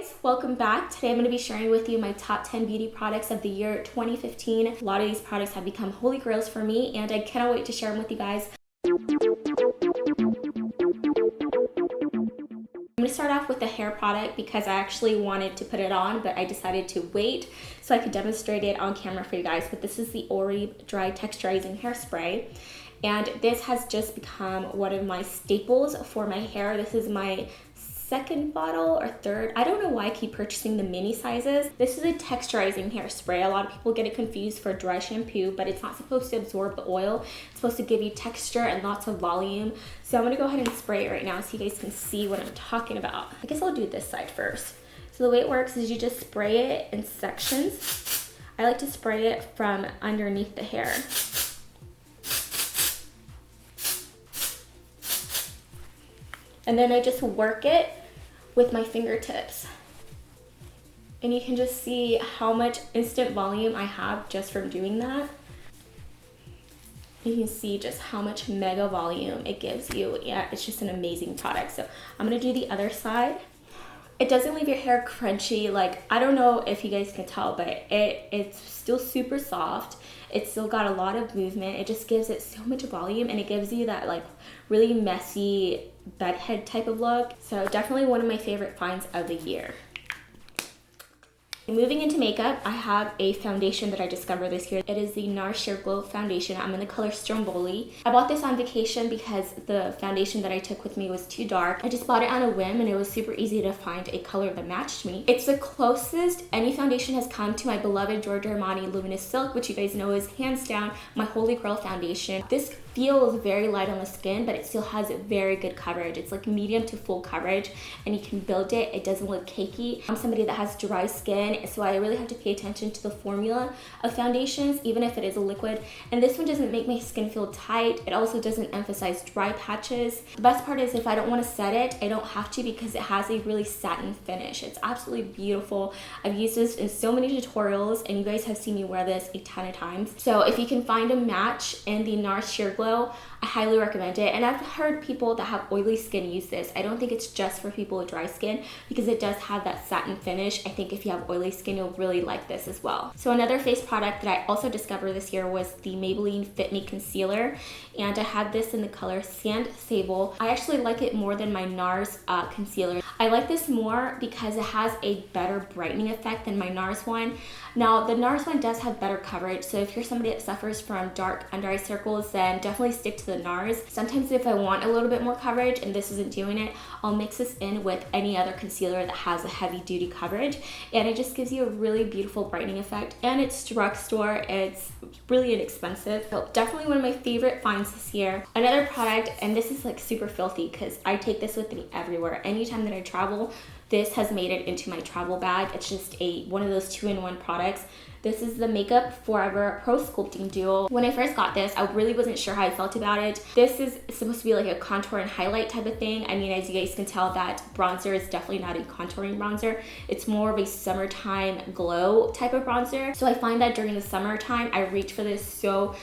Guys, welcome back. Today I'm going to be sharing with you my top 10 beauty products of the year 2015. A lot of these products have become holy grails for me and I cannot wait to share them with you guys. I'm going to start off with the hair product because I actually wanted to put it on, but I decided to wait so I could demonstrate it on camera for you guys. But this is the Oribe Dry Texturizing Hairspray. And this has just become one of my staples for my hair. This is my second bottle or third. I don't know why I keep purchasing the mini sizes. This is a texturizing hairspray. A lot of people get it confused for dry shampoo, but it's not supposed to absorb the oil. It's supposed to give you texture and lots of volume. So I'm gonna go ahead and spray it right now so you guys can see what I'm talking about. I guess I'll do this side first. So the way it works is you just spray it in sections. I like to spray it from underneath the hair. And then I just work it with my fingertips. And you can just see how much instant volume I have just from doing that. You can see just how much mega volume it gives you. Yeah, it's just an amazing product. So I'm gonna do the other side. It doesn't leave your hair crunchy. Like, I don't know if you guys can tell, but it's still super soft. It's still got a lot of movement. It just gives it so much volume and it gives you that like really messy bedhead type of look. So definitely one of my favorite finds of the year. Moving into makeup, I have a foundation that I discovered this year. It is the NARS Sheer Glow Foundation. I'm in the color Stromboli. I bought this on vacation because the foundation that I took with me was too dark. I just bought it on a whim and it was super easy to find a color that matched me. It's the closest any foundation has come to my beloved Giorgio Armani Luminous Silk, which you guys know is hands down my holy grail foundation. This feels very light on the skin, but it still has very good coverage. It's like medium to full coverage and you can build it. It doesn't look cakey. I'm somebody that has dry skin, so I really have to pay attention to the formula of foundations, even if it is a liquid. And this one doesn't make my skin feel tight. It also doesn't emphasize dry patches. The best part is if I don't want to set it, I don't have to because it has a really satin finish. It's absolutely beautiful. I've used this in so many tutorials and you guys have seen me wear this a ton of times. So if you can find a match in the NARS Sheer Glow, I highly recommend it. And I've heard people that have oily skin use this. I don't think it's just for people with dry skin because it does have that satin finish. I think if you have oily skin, you'll really like this as well. So another face product that I also discovered this year was the Maybelline Fit Me Concealer. And I had this in the color Sand Sable. I actually like it more than my NARS concealer. I like this more because it has a better brightening effect than my NARS one. Now, the NARS one does have better coverage, so if you're somebody that suffers from dark under eye circles, then definitely stick to the NARS. Sometimes if I want a little bit more coverage and this isn't doing it, I'll mix this in with any other concealer that has a heavy duty coverage, and it just gives you a really beautiful brightening effect. And it's drugstore, it's really inexpensive. So definitely one of my favorite finds this year. Another product, and this is like super filthy because I take this with me everywhere. Anytime that I travel, this has made it into my travel bag. It's just one of those 2-in-1 products. This is the Makeup Forever Pro Sculpting Duo. When I first got this, I really wasn't sure how I felt about it. This is supposed to be like a contour and highlight type of thing. I mean, as you guys can tell, that bronzer is definitely not a contouring bronzer. It's more of a summertime glow type of bronzer. So I find that during the summertime, I reach for this so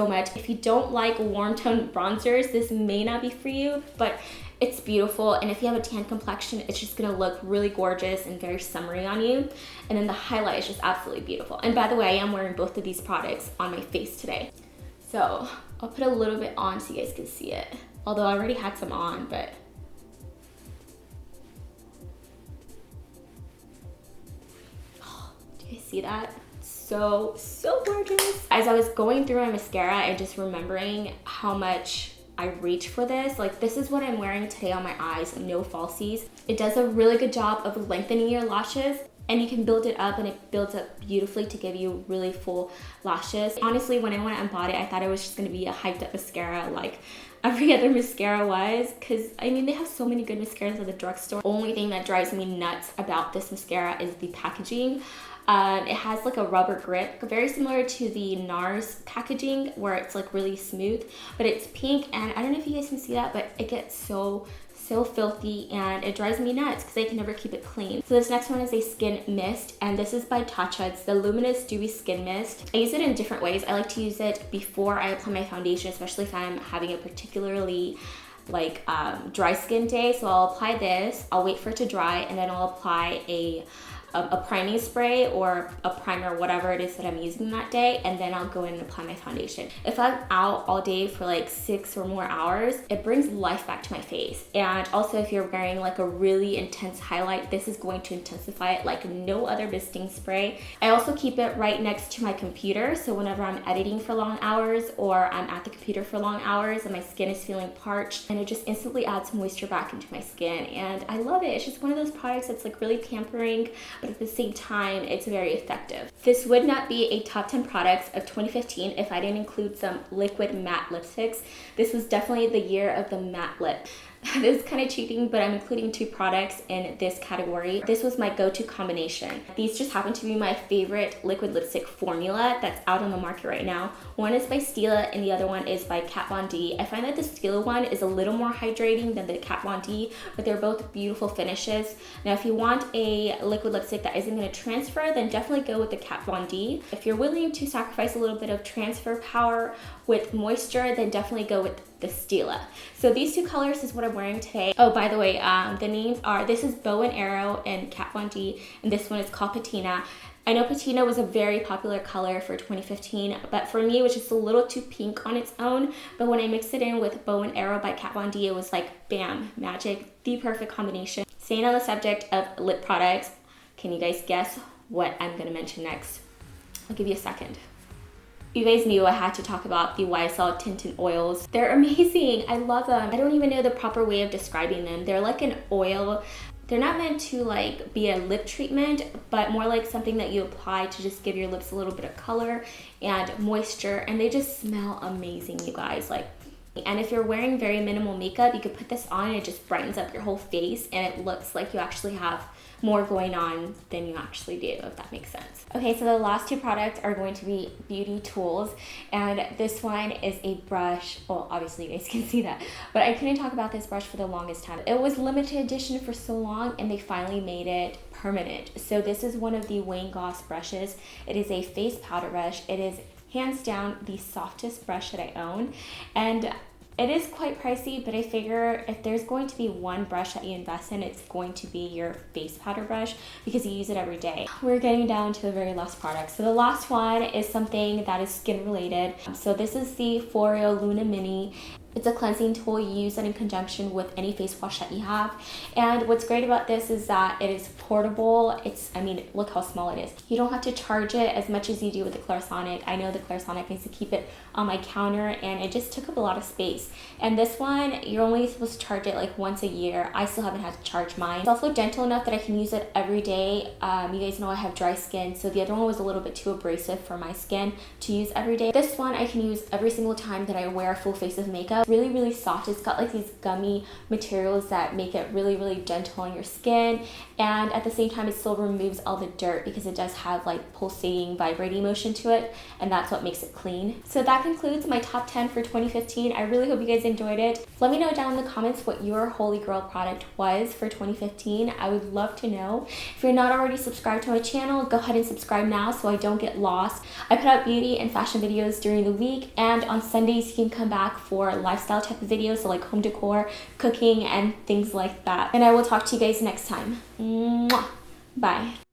much. If you don't like warm tone bronzers, this may not be for you, but it's beautiful. And if you have a tan complexion, it's just gonna look really gorgeous and very summery on you. And then the highlight is just absolutely beautiful. And by the way, I am wearing both of these products on my face today. So I'll put a little bit on so you guys can see it. Although I already had some on, but. Oh, do you guys see that? So gorgeous. As I was going through my mascara and just remembering how much I reach for this. Like, this is what I'm wearing today on my eyes, no falsies. It does a really good job of lengthening your lashes, and you can build it up and it builds up beautifully to give you really full lashes. Honestly, when I went out and bought it, I thought it was just gonna be a hyped up mascara like every other mascara was, because I mean, they have so many good mascaras at the drugstore. Only thing that drives me nuts about this mascara is the packaging. It has like a rubber grip, very similar to the NARS packaging where it's like really smooth, but it's pink, and I don't know if you guys can see that, but it gets so filthy and it drives me nuts because I can never keep it clean. So this next one is a skin mist, and this is by Tatcha. It's the Luminous Dewy Skin Mist. I use it in different ways. I like to use it before I apply my foundation, especially if I'm having a particularly like dry skin day. So I'll apply this, I'll wait for it to dry, and then I'll apply a priming spray or a primer, whatever it is that I'm using that day, and then I'll go in and apply my foundation. If I'm out all day for like 6 or more hours, it brings life back to my face. And also if you're wearing like a really intense highlight, this is going to intensify it like no other misting spray. I also keep it right next to my computer, so whenever I'm editing for long hours or I'm at the computer for long hours and my skin is feeling parched, and it just instantly adds moisture back into my skin, and I love it. It's just one of those products that's like really pampering, but at the same time, it's very effective. This would not be a top 10 products of 2015 if I didn't include some liquid matte lipsticks. This was definitely the year of the matte lip. This is kind of cheating, but I'm including 2 products in this category. This was my go-to combination. These just happen to be my favorite liquid lipstick formula that's out on the market right now. One is by Stila and the other one is by Kat Von D. I find that the Stila one is a little more hydrating than the Kat Von D, but they're both beautiful finishes. Now, if you want a liquid lipstick that isn't going to transfer, then definitely go with the Kat Von D. If you're willing to sacrifice a little bit of transfer power with moisture, then definitely go with the Stila. So these 2 colors is what I'm wearing today. Oh, by the way, the names are, this is Bow and Arrow and Kat Von D, and this one is called Patina. I know Patina was a very popular color for 2015, but for me it was just a little too pink on its own. But when I mixed it in with Bow and Arrow by Kat Von D, it was like bam, magic, the perfect combination. Staying on the subject of lip products, can you guys guess what I'm gonna mention next? I'll give you a second. You guys knew I had to talk about the YSL tinted oils. They're amazing. I love them. I don't even know the proper way of describing them. They're like an oil. They're not meant to like be a lip treatment, but more like something that you apply to just give your lips a little bit of color and moisture, and they just smell amazing, you guys. Like, and if you're wearing very minimal makeup, you could put this on and it just brightens up your whole face, and it looks like you actually have more going on than you actually do, if that makes sense. Okay, so the last 2 products are going to be beauty tools, and this one is a brush. Well, obviously you guys can see that, but I couldn't talk about this brush for the longest time. It was limited edition for so long, and they finally made it permanent. So this is one of the Wayne Goss brushes. It is a face powder brush. It is hands down the softest brush that I own, and it is quite pricey, but I figure if there's going to be one brush that you invest in, it's going to be your face powder brush because you use it every day. We're getting down to the very last product. So the last one is something that is skin related. So this is the Foreo Luna Mini. It's a cleansing tool. You use it in conjunction with any face wash that you have. And what's great about this is that it is portable. I mean, look how small it is. You don't have to charge it as much as you do with the Clarisonic. I know the Clarisonic needs to keep it on my counter, and it just took up a lot of space. And this one, you're only supposed to charge it like once a year. I still haven't had to charge mine. It's also gentle enough that I can use it every day. You guys know I have dry skin, so the other one was a little bit too abrasive for my skin to use every day. This one I can use every single time that I wear a full face of makeup. Really, really soft. It's got like these gummy materials that make it really, really gentle on your skin, and at the same time it still removes all the dirt because it does have like pulsating, vibrating motion to it, and that's what makes it clean. So that concludes my top 10 for 2015. I really hope you guys enjoyed it. Let me know down in the comments what your holy grail product was for 2015. I would love to know. If you're not already subscribed to my channel, go ahead and subscribe now so I don't get lost. I put out beauty and fashion videos during the week, and on Sundays you can come back for lifestyle type of videos, so like home decor, cooking, and things like that. And I will talk to you guys next time. Mwah. Bye.